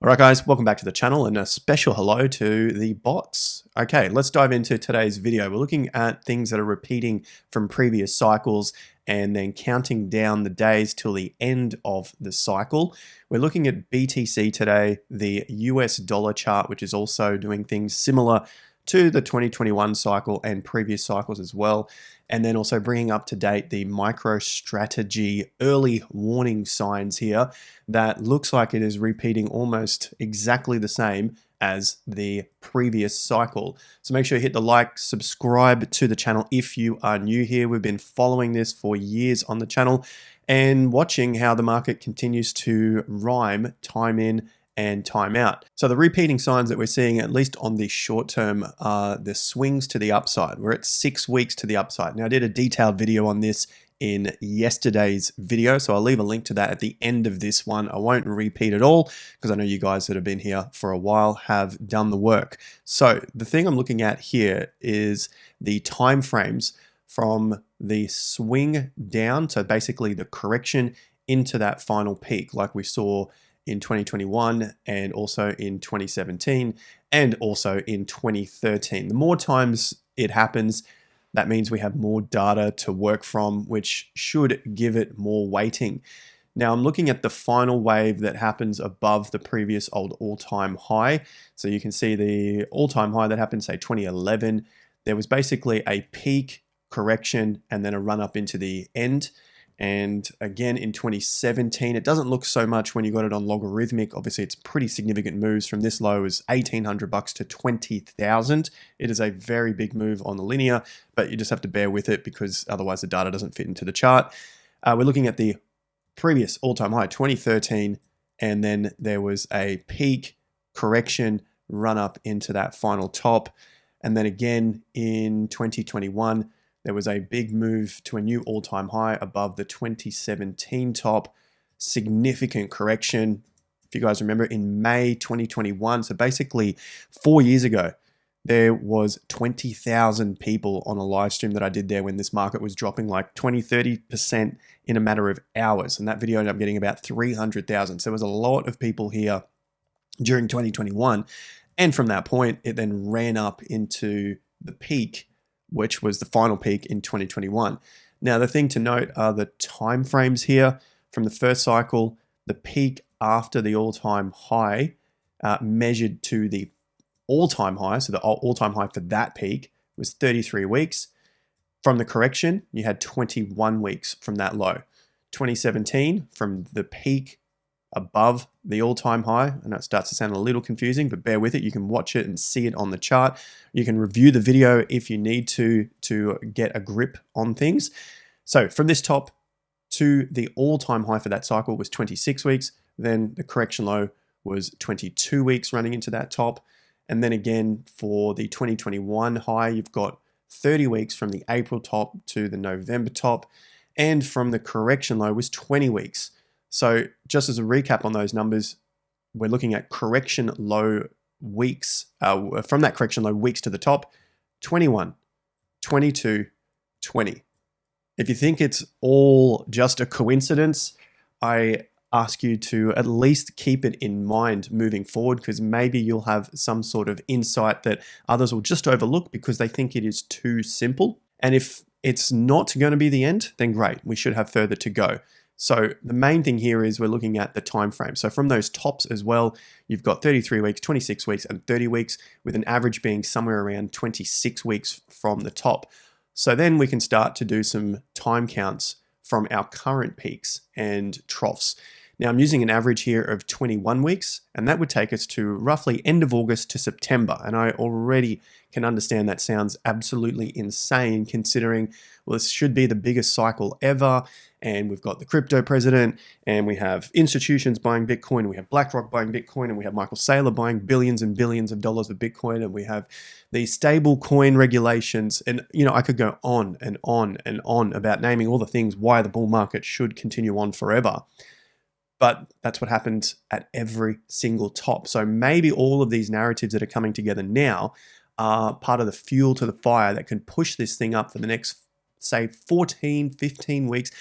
All right, guys, welcome back to the channel and a special hello to the bots. Okay, let's dive into today's video. We're looking at things that are repeating from previous cycles and then counting down the days till the end of the cycle. We're looking at BTC today, the US dollar chart, which is also doing things similar to the 2021 cycle and previous cycles as well. And then also bringing up to date the MicroStrategy early warning signs here that looks like it is repeating almost exactly the same as the previous cycle. So make sure you hit the like, subscribe to the channel if you are new here. We've been following this for years on the channel and watching how the market continues to rhyme time in and time out. So the repeating signs that we're seeing, at least on the short term, are the swings to the upside. We're at 6 weeks to the upside. Now, I did a detailed video on this in yesterday's video, so I'll leave a link to that at the end of this one. I won't repeat it all because I know you guys that have been here for a while have done the work. So the thing I'm looking at here is the time frames from the swing down, so basically the correction into that final peak like we saw in 2021 and also in 2017 and also in 2013. The more times it happens, that means we have more data to work from, which should give it more weighting. Now I'm looking at the final wave that happens above the previous old all-time high. So you can see the all-time high that happened, say 2011. There was basically a peak correction and then a run up into the end. And again in 2017, it doesn't look so much when you got it on logarithmic. Obviously, it's pretty significant moves from this low as $1,800 to 20,000. It is a very big move on the linear, but you just have to bear with it because otherwise the data doesn't fit into the chart. We're looking at the previous all-time high, 2013, and then there was a peak correction run up into that final top. And then again in 2021, there was a big move to a new all-time high above the 2017 top, significant correction. If you guys remember, in May 2021, so basically 4 years ago, there was 20,000 people on a live stream that I did there when this market was dropping like 20-30% in a matter of hours. And that video ended up getting about 300,000. So there was a lot of people here during 2021. And from that point, it then ran up into the peak, which was the final peak in 2021. Now, the thing to note are the time frames here from the first cycle. The peak after the all-time high measured to the all-time high, so the all-time high for that peak was 33 weeks. From the correction, you had 21 weeks from that low. 2017, from the peak above the all-time high. I know it starts to sound a little confusing, but bear with it. You can watch it and see it on the chart. You can review the video if you need to get a grip on things. So from this top to the all-time high for that cycle was 26 weeks. Then the correction low was 22 weeks running into that top. And then again for the 2021 high, you've got 30 weeks from the April top to the November top. And from the correction low was 20 weeks. So just as a recap on those numbers, we're looking at correction low weeks, from that correction low weeks to the top, 21, 22, 20. If you think it's all just a coincidence, I ask you to at least keep it in mind moving forward, because maybe you'll have some sort of insight that others will just overlook because they think it is too simple. And if it's not going to be the end, then great, we should have further to go. So the main thing here is we're looking at the time frame. So from those tops as well, you've got 33 weeks, 26 weeks, and 30 weeks, with an average being somewhere around 26 weeks from the top. So then we can start to do some time counts from our current peaks and troughs. Now I'm using an average here of 21 weeks, and that would take us to roughly end of August to September. And I already can understand that sounds absolutely insane considering, well, this should be the biggest cycle ever. And we've got the crypto president, and we have institutions buying Bitcoin, and we have BlackRock buying Bitcoin, and we have Michael Saylor buying billions and billions of dollars of Bitcoin, and we have the stable coin regulations. And, you know, I could go on and on and on about naming all the things why the bull market should continue on forever. But that's what happens at every single top. So maybe all of these narratives that are coming together now are part of the fuel to the fire that can push this thing up for the next, say, 14, 15 weeks,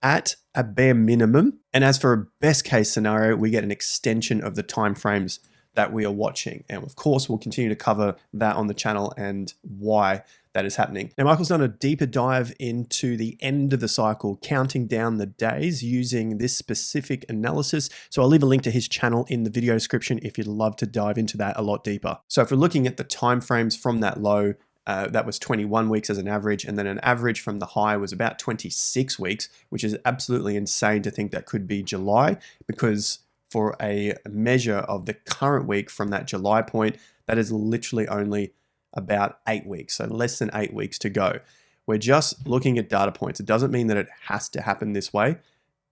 at a bare minimum. And as for a best case scenario, we get an extension of the timeframes that we are watching. And of course, we'll continue to cover that on the channel and why that is happening. Now, Michael's done a deeper dive into the end of the cycle, counting down the days using this specific analysis. So I'll leave a link to his channel in the video description if you'd love to dive into that a lot deeper. So if we're looking at the timeframes from that low, that was 21 weeks as an average, and then an average from the high was about 26 weeks, which is absolutely insane to think that could be July, because for a measure of the current week from that July point, that is literally only about 8 weeks, so less than 8 weeks to go. We're just looking at data points. It doesn't mean that it has to happen this way,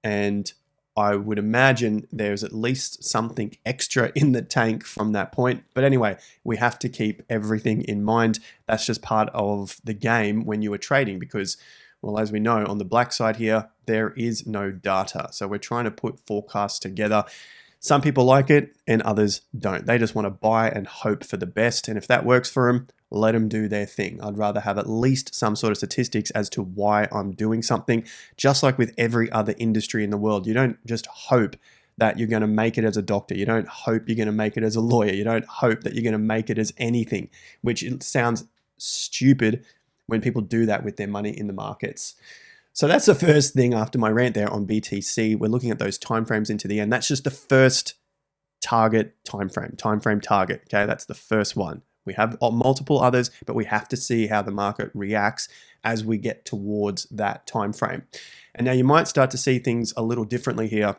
and I would imagine there's at least something extra in the tank from that point. But anyway, we have to keep everything in mind. That's just part of the game when you are trading, because, well, as we know, on the black side here, there is no data. So we're trying to put forecasts together. Some people like it and others don't. They just want to buy and hope for the best. And if that works for them, let them do their thing. I'd rather have at least some sort of statistics as to why I'm doing something. Just like with every other industry in the world, you don't just hope that you're going to make it as a doctor. You don't hope you're going to make it as a lawyer. You don't hope that you're going to make it as anything, which it sounds stupid when people do that with their money in the markets. So that's the first thing after my rant there on BTC. We're looking at those timeframes into the end. That's just the first target timeframe target. Okay, that's the first one. We have multiple others, but we have to see how the market reacts as we get towards that timeframe. And now you might start to see things a little differently here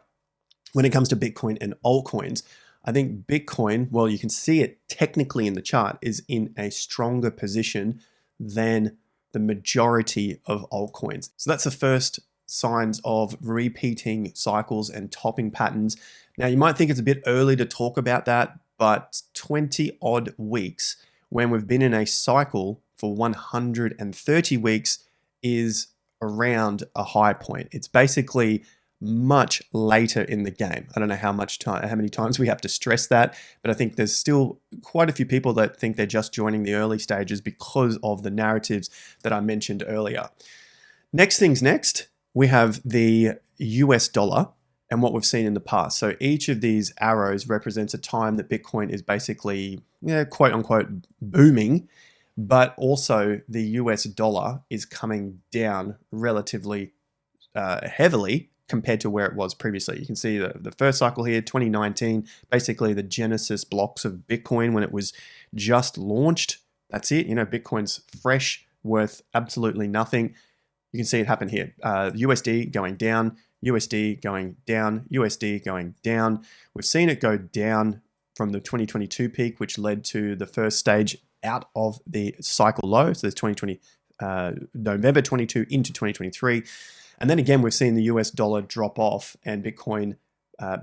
when it comes to Bitcoin and altcoins. I think Bitcoin, well, you can see it technically in the chart, is in a stronger position than the majority of altcoins. So that's the first signs of repeating cycles and topping patterns. Now, you might think it's a bit early to talk about that, but 20 odd weeks when we've been in a cycle for 130 weeks is around a high point. It's basically much later in the game. I don't know how many times we have to stress that, but I think there's still quite a few people that think they're just joining the early stages because of the narratives that I mentioned earlier. Next things next, we have the US dollar and what we've seen in the past. So each of these arrows represents a time that Bitcoin is basically, quote unquote, booming, but also the US dollar is coming down relatively heavily compared to where it was previously. You can see the first cycle here, 2019, basically the genesis blocks of Bitcoin when it was just launched. That's it. Bitcoin's fresh, worth absolutely nothing. You can see it happen here. USD going down, USD going down, USD going down. We've seen it go down from the 2022 peak, which led to the first stage out of the cycle low. So there's November 22 into 2023. And then again, we've seen the US dollar drop off and Bitcoin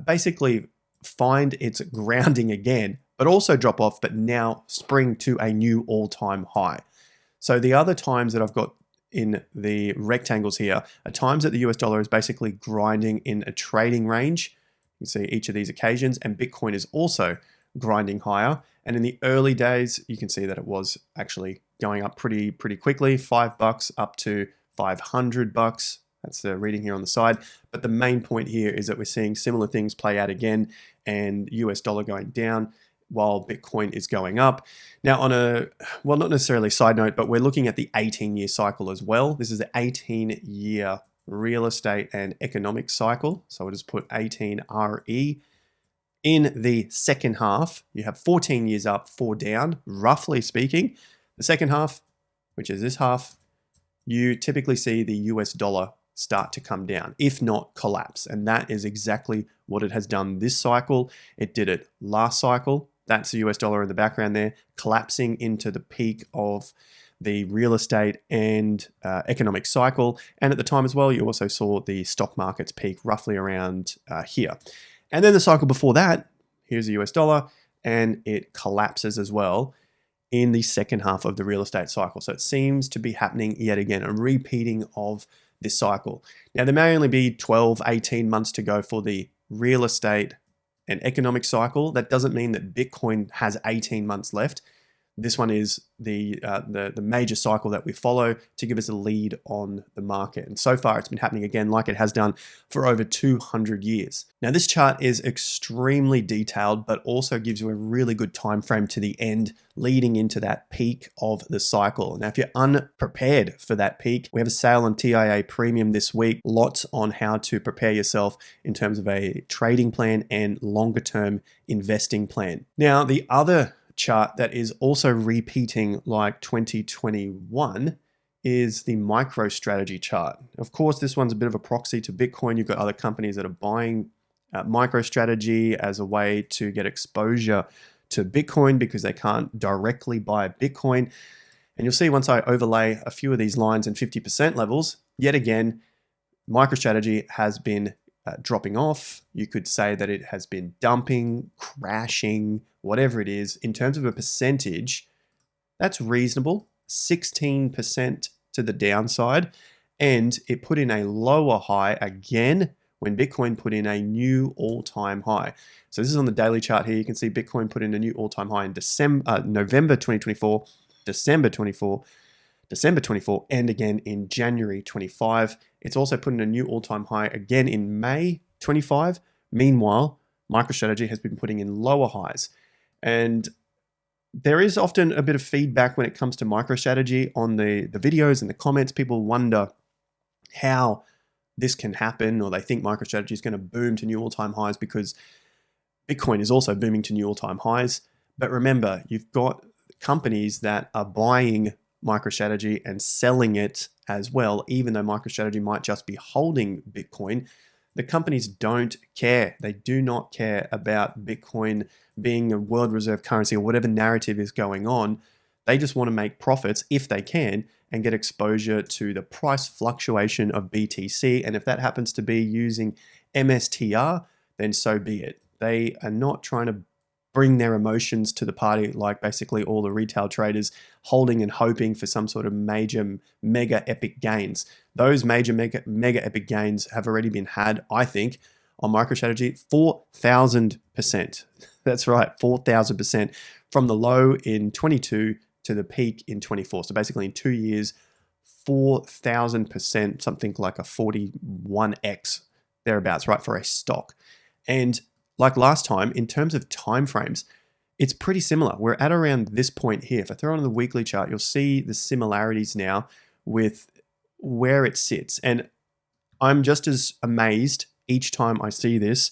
basically find its grounding again, but also drop off, but now spring to a new all-time high. So the other times that I've got in the rectangles here are times that the US dollar is basically grinding in a trading range. You can see each of these occasions, and Bitcoin is also grinding higher. And in the early days, you can see that it was actually going up pretty quickly, $5 up to $500. That's the reading here on the side. But the main point here is that we're seeing similar things play out again, and US dollar going down while Bitcoin is going up. Now on well, not necessarily side note, but we're looking at the 18-year cycle as well. This is the 18-year real estate and economic cycle. So I'll just put 18 RE. In the second half, you have 14 years up, 4 down, roughly speaking. The second half, which is this half, you typically see the US dollar start to come down, if not collapse. And that is exactly what it has done this cycle. It did it last cycle. That's the US dollar in the background there, collapsing into the peak of the real estate and economic cycle. And at the time as well, you also saw the stock market's peak roughly around here. And then the cycle before that, here's the US dollar, and it collapses as well in the second half of the real estate cycle. So it seems to be happening yet again, a repeating of this cycle. Now, there may only be 12, 18 months to go for the real estate and economic cycle. That doesn't mean that Bitcoin has 18 months left. This one is the major cycle that we follow to give us a lead on the market. And so far it's been happening again like it has done for over 200 years. Now this chart is extremely detailed, but also gives you a really good time frame to the end leading into that peak of the cycle. Now if you're unprepared for that peak, we have a sale on TIA Premium this week. Lots on how to prepare yourself in terms of a trading plan and longer term investing plan. Now the other chart that is also repeating like 2021 is the MicroStrategy chart. Of course, this one's a bit of a proxy to Bitcoin. You've got other companies that are buying MicroStrategy as a way to get exposure to Bitcoin because they can't directly buy Bitcoin. And you'll see once I overlay a few of these lines in 50% levels, yet again, MicroStrategy has been dropping off. You could say that it has been dumping, crashing, whatever it is. In terms of a percentage, that's reasonable, 16% to the downside. And it put in a lower high again when Bitcoin put in a new all-time high. So this is on the daily chart here. You can see Bitcoin put in a new all-time high in November 2024, December 24, December 24, and again in January 25. It's also put in a new all-time high again in May 25. Meanwhile, MicroStrategy has been putting in lower highs. And there is often a bit of feedback when it comes to MicroStrategy on the videos and the comments. People wonder how this can happen, or they think MicroStrategy is going to boom to new all-time highs because Bitcoin is also booming to new all-time highs. But remember, you've got companies that are buying MicroStrategy and selling it as well, even though MicroStrategy might just be holding Bitcoin. The companies don't care. They do not care about Bitcoin being a world reserve currency or whatever narrative is going on. They just want to make profits if they can and get exposure to the price fluctuation of BTC. And if that happens to be using MSTR, then so be it. They are not trying to bring their emotions to the party like basically all the retail traders holding and hoping for some sort of major mega epic gains. Those major mega epic gains have already been had, I think, on MicroStrategy 4,000%. That's right, 4,000% from the low in 22 to the peak in 24. So basically in 2 years, 4,000%, something like a 41x thereabouts, right, for a stock. And like last time, in terms of timeframes, it's pretty similar. We're at around this point here. If I throw on the weekly chart, you'll see the similarities now with where it sits. And I'm just as amazed each time I see this,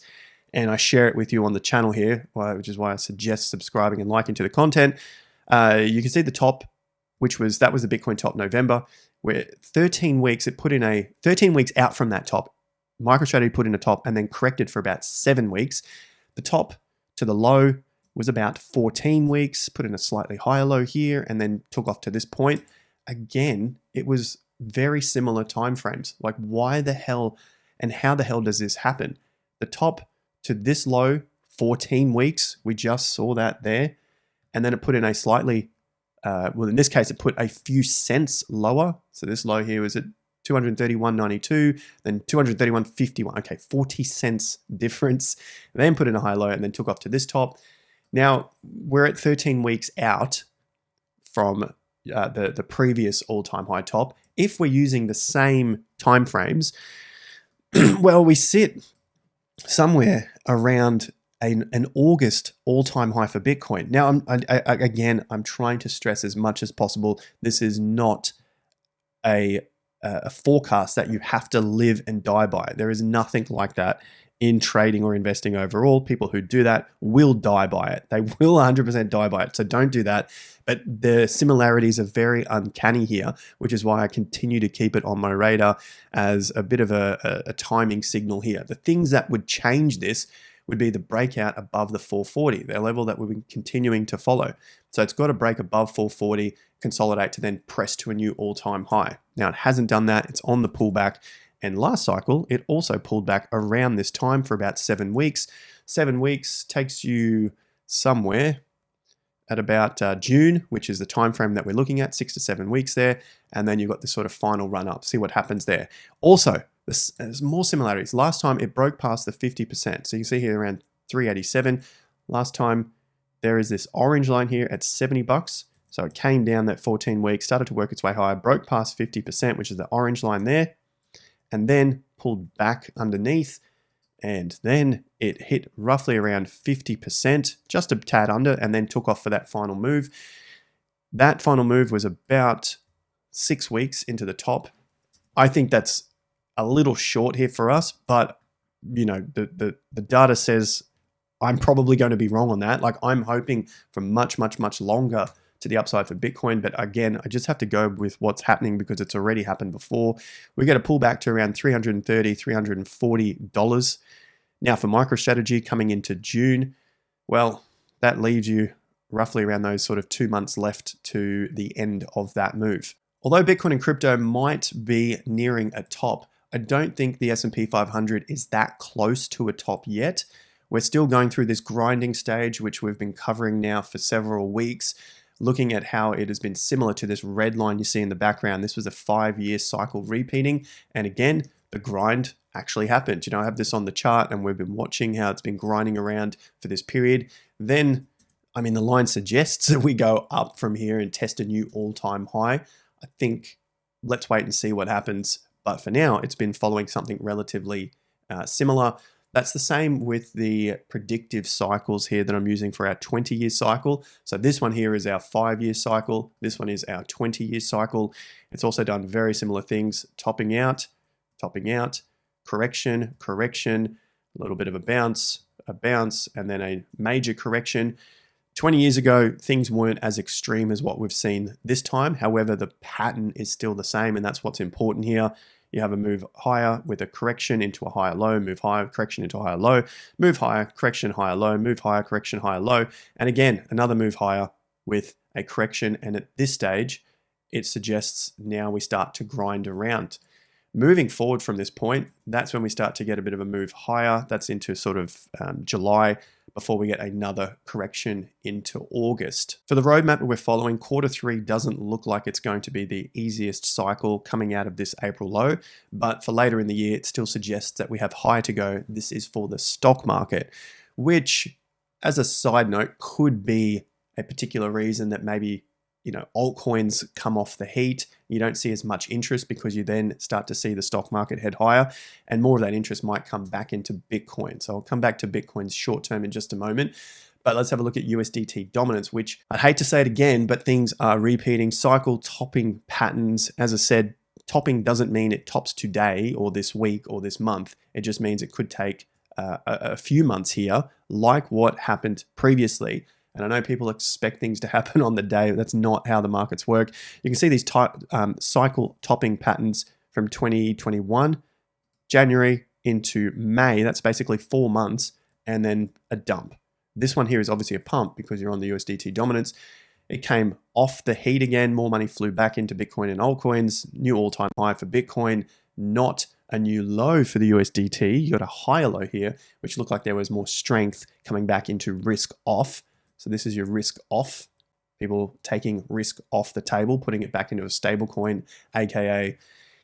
and I share it with you on the channel here, which is why I suggest subscribing and liking to the content. You can see the top, that was the Bitcoin top November, where 13 weeks, it put in 13 weeks out from that top. MicroStrategy put in a top and then corrected for about 7 weeks. The top to the low was about 14 weeks, put in a slightly higher low here, and then took off to this point. Again, it was very similar timeframes. Like, why the hell and how the hell does this happen? The top to this low, 14 weeks, we just saw that there. And then it put in a slightly, well, in this case, it put a few cents lower. So this low here was at 231.92, then 231.51. Okay, 40 cents difference. Then put in a high low and then took off to this top. Now we're at 13 weeks out from the previous all-time high top. If we're using the same time frames, well, we sit somewhere around an August all-time high for Bitcoin. Now, I'm trying to stress as much as possible, this is not a forecast that you have to live and die by. There is nothing like that in trading or investing overall. People who do that will die by it. They will 100% die by it. So don't do that. But the similarities are very uncanny here, which is why I continue to keep it on my radar as a bit of a timing signal here. The things that would change this would be the breakout above the 440, the level that we've been continuing to follow. So it's got to break above 440, consolidate to then press to a new all-time high. Now it hasn't done that, it's on the pullback. And last cycle, it also pulled back around this time for about 7 weeks. 7 weeks takes you somewhere at about June, which is the time frame that we're looking at, 6 to 7 weeks there. And then you've got this sort of final run up, see what happens there. Also, there's more similarities. Last time it broke past the 50%. So you can see here around 387. Last time there is this orange line here at $70. So it came down that 14 weeks, started to work its way higher, broke past 50%, which is the orange line there, and then pulled back underneath. And then it hit roughly around 50%, just a tad under, and then took off for that final move. That final move was about 6 weeks into the top. I think that's a little short here for us, but you know, the data says I'm probably going to be wrong on that. Like, I'm hoping for much, much, much longer to the upside for Bitcoin. But again, I just have to go with what's happening because it's already happened before. We get a pullback to around $330, $340. Now for MicroStrategy coming into June, well, that leaves you roughly around those sort of 2 months left to the end of that move. Although Bitcoin and crypto might be nearing a top, I don't think the S&P 500 is that close to a top yet. We're still going through this grinding stage, which we've been covering now for several weeks, looking at how it has been similar to this red line you see in the background. This was a 5-year cycle repeating. And again, the grind actually happened. You know, I have this on the chart and we've been watching how it's been grinding around for this period. Then, I mean, the line suggests that we go up from here and test a new all-time high. I think let's wait and see what happens. But for now, it's been following something relatively similar. That's the same with the predictive cycles here that I'm using for our 20-year cycle. So this one here is our 5-year cycle. This one is our 20-year cycle. It's also done very similar things, topping out, correction, correction, a little bit of a bounce, and then a major correction. 20 years ago, things weren't as extreme as what we've seen this time. However, the pattern is still the same, and that's what's important here. You have a move higher with a correction into a higher low, move higher, correction into a higher low, move higher, correction, higher low, move higher, correction, higher low. And again, another move higher with a correction. And at this stage, it suggests now we start to grind around. Moving forward from this point, that's when we start to get a bit of a move higher. That's into sort of July before we get another correction into August. For the roadmap that we're following, Q3 doesn't look like it's going to be the easiest cycle coming out of this April low, but for later in the year, it still suggests that we have higher to go. This is for the stock market, which, as a side note, could be a particular reason that maybe, you know, altcoins come off the heat. You don't see as much interest because you then start to see the stock market head higher, and more of that interest might come back into Bitcoin. So I'll come back to Bitcoin's short term in just a moment. But let's have a look at USDT dominance, which I'd hate to say it again, but things are repeating cycle topping patterns. As I said, topping doesn't mean it tops today or this week or this month. It just means it could take a few months here, like what happened previously. And I know people expect things to happen on the day. That's not how the markets work. You can see these cycle topping patterns from 2021, January into May. That's basically 4 months, and then a dump. This one here is obviously a pump because you're on the USDT dominance. It came off the heat again. More money flew back into Bitcoin and altcoins. New all-time high for Bitcoin, not a new low for the USDT. You got a higher low here, which looked like there was more strength coming back into risk off. So this is your risk off, people taking risk off the table, putting it back into a stable coin, aka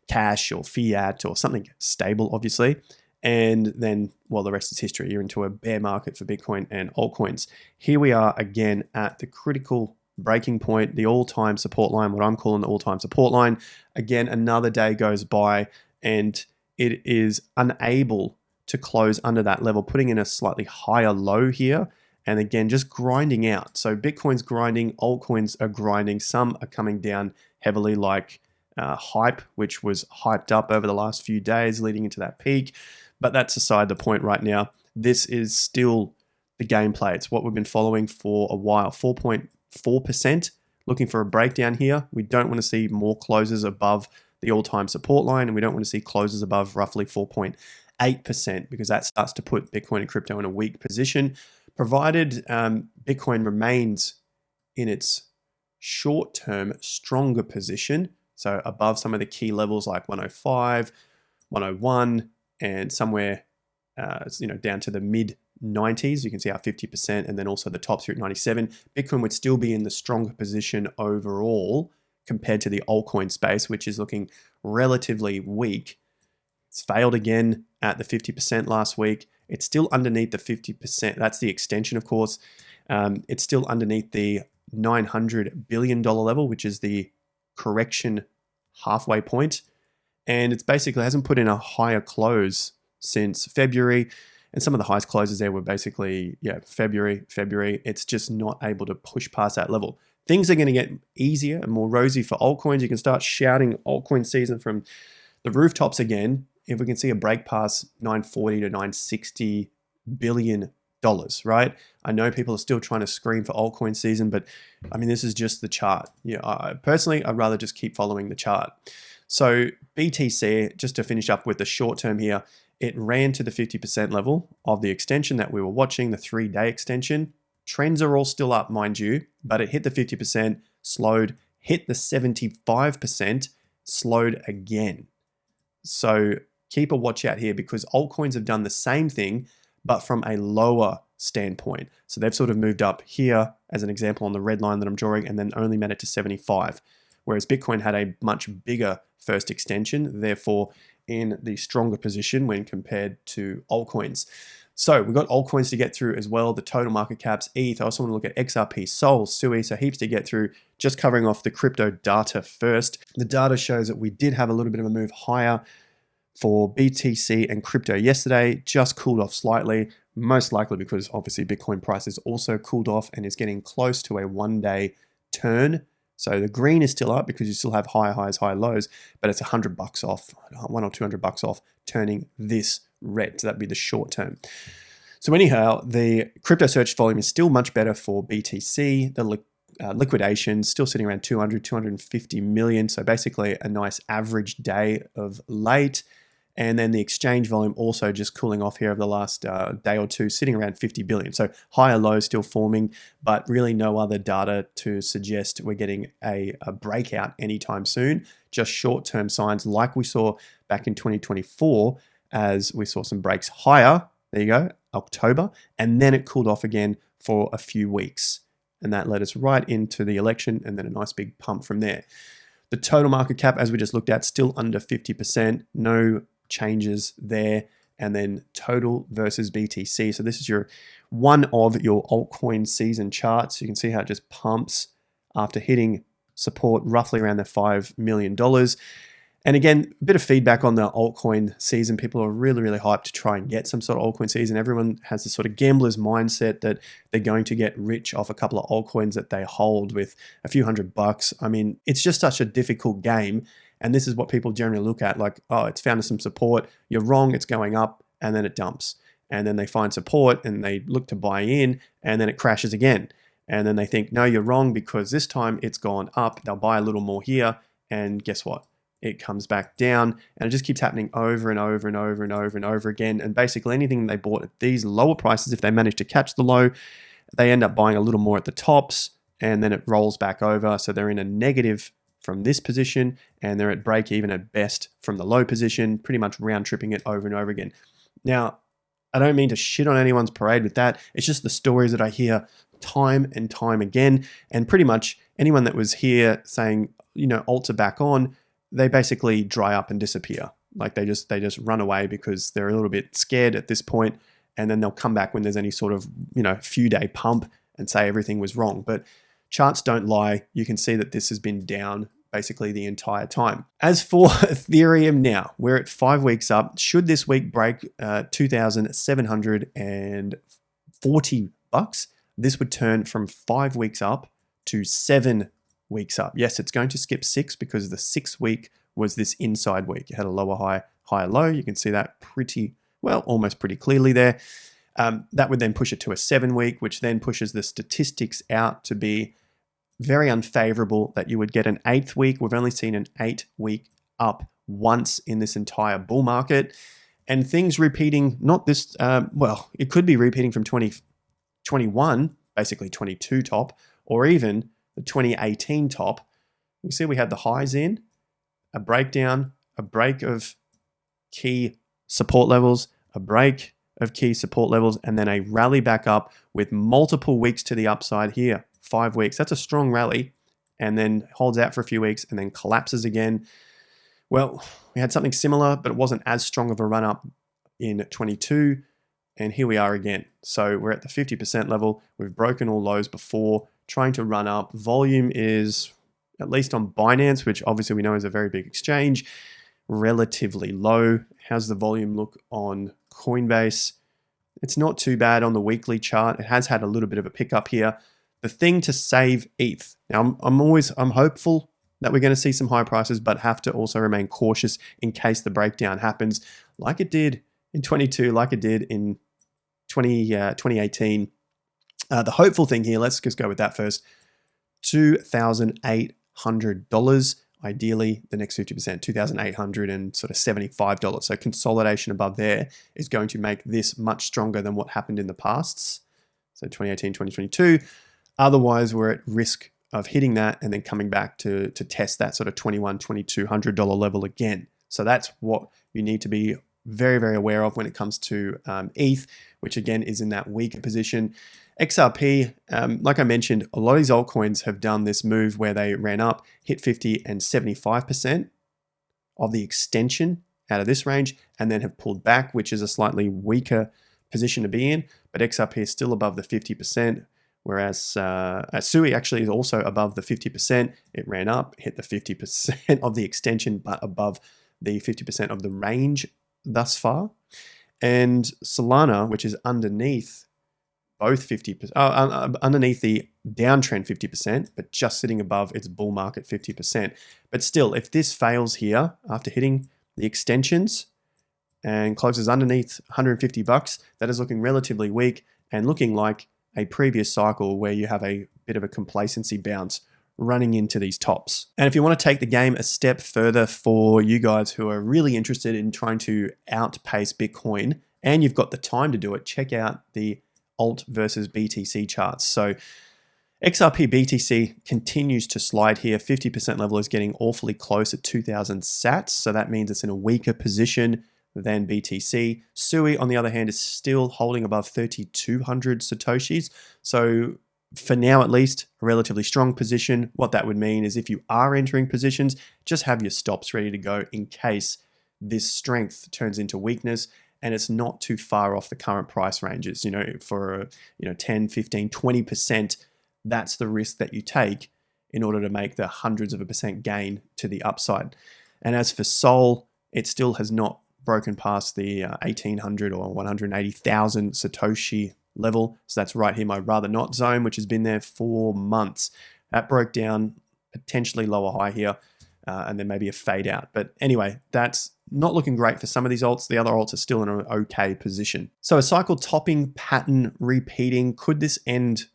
cash or fiat or something stable, obviously. And then, well, the rest is history. You're into a bear market for Bitcoin and altcoins. Here we are again at the critical breaking point, the all-time support line, what I'm calling the all-time support line. Again, another day goes by and it is unable to close under that level, putting in a slightly higher low here. And again, just grinding out. So Bitcoin's grinding, altcoins are grinding. Some are coming down heavily like Hype, which was hyped up over the last few days leading into that peak. But that's aside the point right now. This is still the gameplay. It's what we've been following for a while. 4.4%, looking for a breakdown here. We don't want to see more closes above the all-time support line, and we don't want to see closes above roughly 4.8% because that starts to put Bitcoin and crypto in a weak position. Provided Bitcoin remains in its short-term stronger position, so above some of the key levels like 105, 101, and somewhere down to the mid-90s, you can see our 50%, and then also the tops here at 97. Bitcoin would still be in the stronger position overall compared to the altcoin space, which is looking relatively weak. It's failed again at the 50% last week. It's still underneath the 50%. That's the extension, of course. It's still underneath the $900 billion level, which is the correction halfway point. And it's basically hasn't put in a higher close since February. And some of the highest closes there were basically, February. It's just not able to push past that level. Things are going to get easier and more rosy for altcoins. You can start shouting altcoin season from the rooftops again if we can see a break past 940 to 960 billion dollars, right? I know people are still trying to scream for altcoin season, but I mean, this is just the chart. Personally, I'd rather just keep following the chart. So BTC, just to finish up with the short term here, it ran to the 50% level of the extension that we were watching, the 3-day extension. Trends are all still up, mind you, but it hit the 50%, slowed, hit the 75%, slowed again. So keep a watch out here because altcoins have done the same thing, but from a lower standpoint. So they've sort of moved up here as an example on the red line that I'm drawing and then only made it to 75. Whereas Bitcoin had a much bigger first extension, therefore in the stronger position when compared to altcoins. So we've got altcoins to get through as well, the total market caps, ETH. I also want to look at XRP, Sol, Sui, so heaps to get through. Just covering off the crypto data first. The data shows that we did have a little bit of a move higher for BTC and crypto yesterday, just cooled off slightly, most likely because obviously Bitcoin prices also cooled off and is getting close to a 1-day turn. So the green is still up because you still have higher highs, higher lows, but it's $100 off, $100 or $200 off, turning this red. So that'd be the short term. So anyhow, the crypto search volume is still much better for BTC. The liquidation still sitting around 250 million. So basically a nice average day of late. And then the exchange volume also just cooling off here over the last day or two, sitting around 50 billion. So higher lows still forming, but really no other data to suggest we're getting a breakout anytime soon. Just short-term signs like we saw back in 2024 as we saw some breaks higher. There you go, October. And then it cooled off again for a few weeks. And that led us right into the election and then a nice big pump from there. The total market cap, as we just looked at, still under 50%. No changes there. And then total versus BTC. So this is one of your altcoin season charts. You can see how it just pumps after hitting support roughly around the $5 million. And again, a bit of feedback on the altcoin season. People are really, really hyped to try and get some sort of altcoin season. Everyone has this sort of gambler's mindset that they're going to get rich off a couple of altcoins that they hold with a few $100. I mean, it's just such a difficult game. And this is what people generally look at, like, oh, it's found some support. You're wrong, it's going up, and then it dumps. And then they find support and they look to buy in, and then it crashes again. And then they think, no, you're wrong because this time it's gone up. They'll buy a little more here, and guess what? It comes back down, and it just keeps happening over and over and over and over and over again. And basically anything they bought at these lower prices, if they manage to catch the low, they end up buying a little more at the tops, and then it rolls back over. So they're in a negative from this position, and they're at break even at best from the low position, pretty much round tripping it over and over again. Now, I don't mean to shit on anyone's parade with that. It's just the stories that I hear time and time again. And pretty much anyone that was here saying, alts are back on, they basically dry up and disappear. Like they just run away because they're a little bit scared at this point, and then they'll come back when there's any sort of, few day pump and say everything was wrong. But charts don't lie. You can see that this has been down basically the entire time. As for Ethereum now, we're at 5 weeks up. Should this week break $2,740, this would turn from 5 weeks up to 7 weeks up. Yes, it's going to skip 6 because the 6th week was this inside week. It had a lower high, higher low. You can see that pretty well, almost pretty clearly there. That would then push it to a 7 week, which then pushes the statistics out to be very unfavorable that you would get an 8th week. We've only seen an 8-week up once in this entire bull market, and things repeating, not this, it could be repeating from 2021, basically 22 top, or even the 2018 top. You see we had the highs in, a breakdown, a break of key support levels, a break of key support levels, and then a rally back up with multiple weeks to the upside here. 5 weeks, that's a strong rally, and then holds out for a few weeks and then collapses again. Well, we had something similar, but it wasn't as strong of a run up in 22, and here we are again. So we're at the 50% level. We've broken all lows before, trying to run up. Volume is, at least on Binance, which obviously we know is a very big exchange, relatively low. How's the volume look on Coinbase? It's not too bad on the weekly chart. It has had a little bit of a pickup here. The thing to save ETH. Now, I'm hopeful that we're going to see some high prices, but have to also remain cautious in case the breakdown happens like it did in 22, like it did in 2018. The hopeful thing here, let's just go with that first, $2,800. Ideally, the next 50%, $2,875. So consolidation above there is going to make this much stronger than what happened in the pasts. So 2018, 2022. Otherwise, we're at risk of hitting that and then coming back to test that sort of $2,100, $2,200 level again. So that's what you need to be very, very aware of when it comes to ETH, which again is in that weaker position. XRP, like I mentioned, a lot of these altcoins have done this move where they ran up, hit 50 and 75% of the extension out of this range, and then have pulled back, which is a slightly weaker position to be in. But XRP is still above the 50%. Whereas SUI actually is also above the 50%. It ran up, hit the 50% of the extension, but above the 50% of the range thus far. And Solana, which is underneath both 50%, underneath the downtrend 50%, but just sitting above its bull market 50%. But still, if this fails here after hitting the extensions and closes underneath $150, that is looking relatively weak and looking like a previous cycle where you have a bit of a complacency bounce running into these tops. And if you want to take the game a step further for you guys who are really interested in trying to outpace Bitcoin and you've got the time to do it, check out the Alt versus BTC charts. So XRP BTC continues to slide here. 50% level is getting awfully close at 2,000 sats. So that means it's in a weaker position than BTC. SUI, on the other hand, is still holding above 3,200 Satoshis. So for now, at least, a relatively strong position. What that would mean is if you are entering positions, just have your stops ready to go in case this strength turns into weakness and it's not too far off the current price ranges. For 10, 15, 20%, that's the risk that you take in order to make the hundreds of a percent gain to the upside. And as for Sol, it still has not broken past the 1,800 or 180,000 Satoshi level. So that's right here, my rather not zone, which has been there for months. That broke down, potentially lower high here, and then maybe a fade out. But anyway, that's not looking great for some of these alts. The other alts are still in an okay position. So a cycle topping pattern repeating. Could this end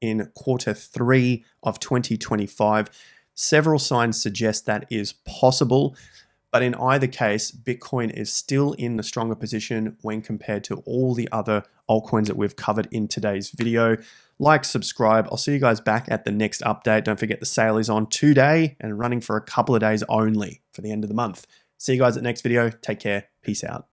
in Q3 of 2025? Several signs suggest that is possible. But in either case, Bitcoin is still in the stronger position when compared to all the other altcoins that we've covered in today's video. Like, subscribe. I'll see you guys back at the next update. Don't forget the sale is on today and running for a couple of days only for the end of the month. See you guys at the next video. Take care. Peace out.